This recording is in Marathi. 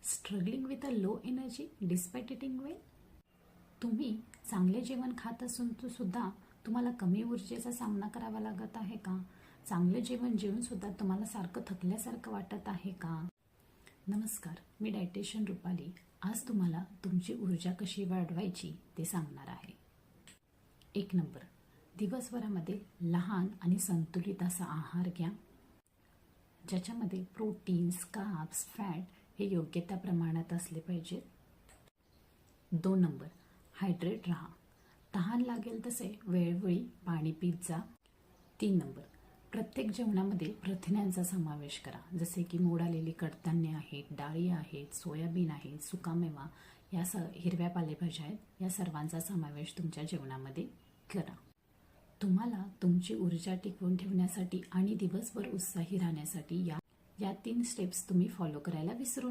Struggling with a low energy despite eating well? तुम्ही चांगले जेवण खात असून सुद्धा तुम्हाला कमी ऊर्जेचा सामना करावा लागत आहे का? चांगले जेवण जेवून सुद्धा तुम्हाला सारखं थकल्यासारखं वाटत आहे का? नमस्कार, मी डायटिशियन रुपाली. आज तुम्हाला तुमची ऊर्जा कशी वाढवायची ते सांगणार आहे. 1 नंबर, दिवसभरामध्ये लहान आणि संतुलित असा आहार घ्या, ज्याच्यामध्ये प्रोटीन्स, कार्ब्स, फॅट हे योग्य त्या प्रमाणात असले पाहिजेत. 2 नंबर, हायड्रेट राहा. तहान लागेल तसे वेळोवेळी पाणी पीत जा. 3 नंबर, प्रत्येक जेवणामध्ये प्रथिनांचा समावेश करा, जसे की मोड आलेली कडधान्ये आहेत, डाळी आहेत, सोयाबीन आहे, सुकामेवा, या हिरव्या पालेभाज्या आहेत, या सर्वांचा समावेश तुमच्या जेवणामध्ये करा. तुम्हाला तुमची ऊर्जा टिकवून ठेवण्यासाठी आणि दिवसभर उत्साही राहण्यासाठी या 3 स्टेप्स तुम्ही फॉलो करायला विसरू